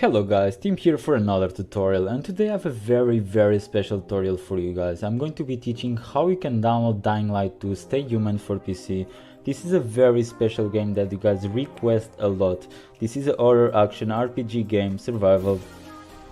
Hello guys, Tim here for another tutorial, and today I have a very special tutorial for you guys. I'm going to be teaching how you can download Dying Light 2 Stay Human for PC. This is a very special game that you guys request a lot. This is a horror action RPG game survival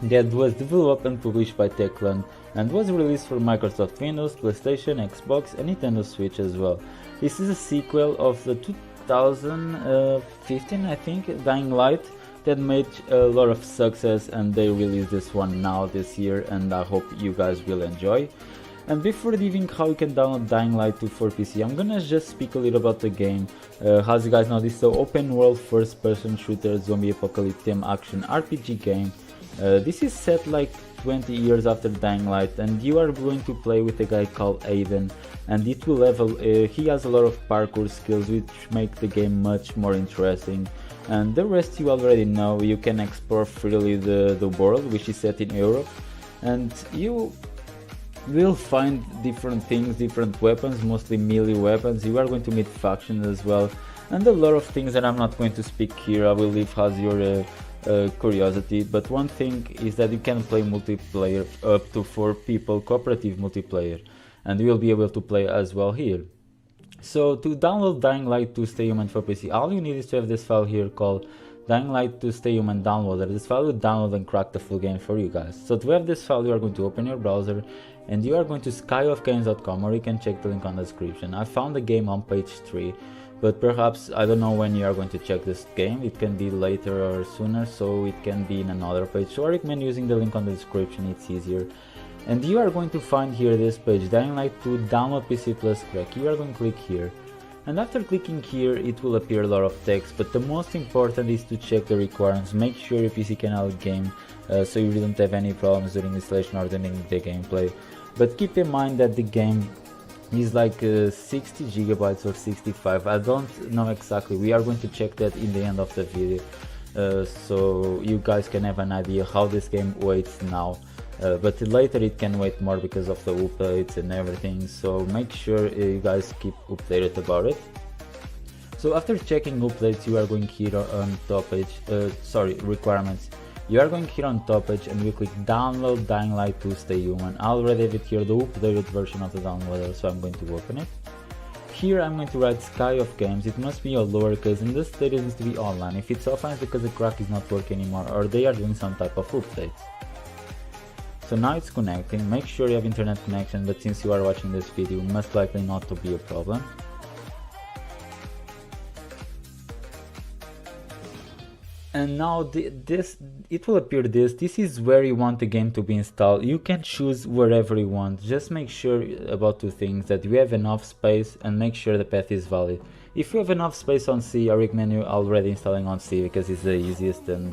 that was developed and published by Techland and was released for Microsoft Windows, PlayStation, Xbox and Nintendo Switch as well. This is a sequel of the 2015 I think Dying Light that made a lot of success, and they released this one now this year, and I hope you guys will enjoy. And before leaving how you can download Dying Light 2 for PC, I'm gonna just speak a little about the game. As you guys know, this is an open world first person shooter zombie apocalypse theme action RPG game. This is set like 20 years after Dying Light, and you are going to play with a guy called Aiden, and it will level. He has a lot of parkour skills which make the game much more interesting. And the rest you already know. You can explore freely the world, which is set in Europe, and you will find different things, different weapons, mostly melee weapons. You are going to meet factions as well, and a lot of things that I'm not going to speak here. I will leave as your curiosity, but one thing is that you can play multiplayer up to 4 people, cooperative multiplayer, and you will be able to play as well here. So to download Dying Light 2 Stay Human for PC, all you need is to have this file here called Dying Light 2 Stay Human Downloader. This file will download and crack the full game for you guys. So to have this file, you are going to open your browser and you are going to skyofgames.com, or you can check the link on the description. I found the game on page 3, but perhaps I don't know when you are going to check this game. It can be later or sooner, so it can be in another page. So I recommend using the link on the description, it's easier. And you are going to find here this page, Dying Light 2 Download PC Plus Crack. You are going to click here, and after clicking here it will appear a lot of text, but the most important is to check the requirements. Make sure your PC can handle the game, so you don't have any problems during installation or during the gameplay. But keep in mind that the game is like 60 gigabytes or 65, I don't know exactly. We are going to check that in the end of the video, so you guys can have an idea how this game waits now. But later it can wait more because of the updates and everything, so make sure you guys keep updated about it. So after checking updates, you are going here on top page, requirements. You are going here on top page and you click download Dying Light 2 Stay Human. I already have it here, the updated version of the downloader, so I'm going to open it. Here I'm going to write Sky of Games. It must be all lowercase, and this data needs to be online. If it's offline, it's because the crack is not working anymore, or they are doing some type of updates. So now it's connecting. Make sure you have internet connection, but since you are watching this video, most likely not to be a problem. And now it will appear this is where you want the game to be installed. You can choose wherever you want. Just make sure about 2 things, that you have enough space and make sure the path is valid. If you have enough space on C, I recommend you already installing on C because it's the easiest and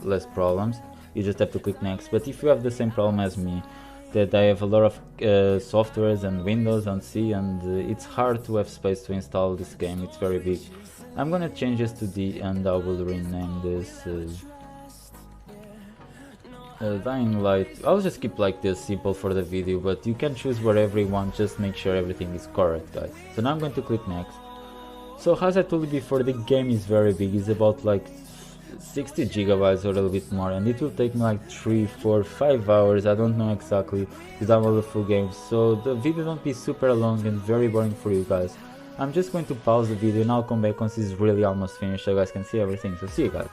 less problems. You just have to click next. But if you have the same problem as me, that I have a lot of softwares and Windows on C, and it's hard to have space to install this game, it's very big. I'm gonna change this to D, and I will rename this Dying Light. I'll just keep like this, simple for the video, but you can choose wherever you want, just make sure everything is correct, guys. So now I'm going to click next. So as I told you before, the game is very big. It's about like 60 gigabytes or a little bit more, and it will take me like 3, 4, 5 hours, I don't know exactly, to download the full game. So the video won't be super long and very boring for you guys. I'm just going to pause the video and I'll come back once it's really almost finished so you guys can see everything. So see you guys.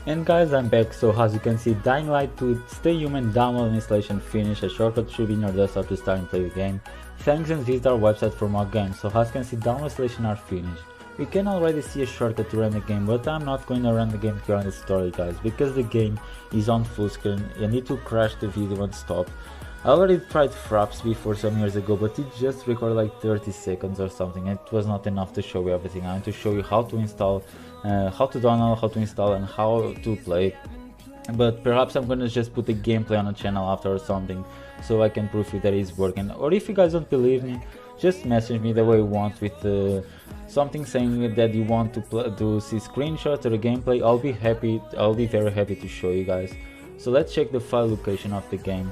And guys, I'm back. So as you can see, Dying Light 2 Stay Human download and installation finished. A shortcut should be in your desktop to start and play the game. Thanks, and visit our website for more games. So as you can see, download installation are finished. You can already see a shortcut to run the game, but I'm not going to run the game here on this tutorial, guys, because the game is on full screen and it will crash the video and stop. I already tried Fraps before some years ago, but it just recorded like 30 seconds or something. It was not enough to show you everything. I want to show you how to install, how to download, how to install and how to play. But perhaps I'm gonna just put the gameplay on the channel after or something, so I can prove you that it's working. Or if you guys don't believe me, just message me the way you want with something saying that you want to see screenshots or a gameplay. I'll be very happy to show you guys. So let's check the file location of the game.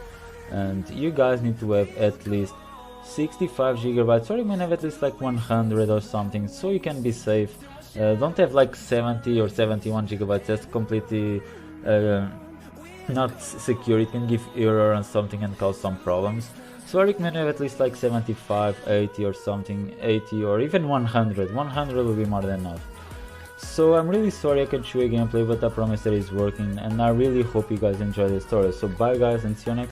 And you guys need to have at least 65 gigabytes, or you may have at least like 100 or something, so you can be safe. Don't have like 70 or 71 gigabytes, that's completely not secure, it can give error and something and cause some problems. So I recommend you have at least like 75, 80 or something, 80 or even 100. 100 will be more than enough. So I'm really sorry I can't show you gameplay, but I promise that it's working, and I really hope you guys enjoy the story. So bye guys, and see you next time.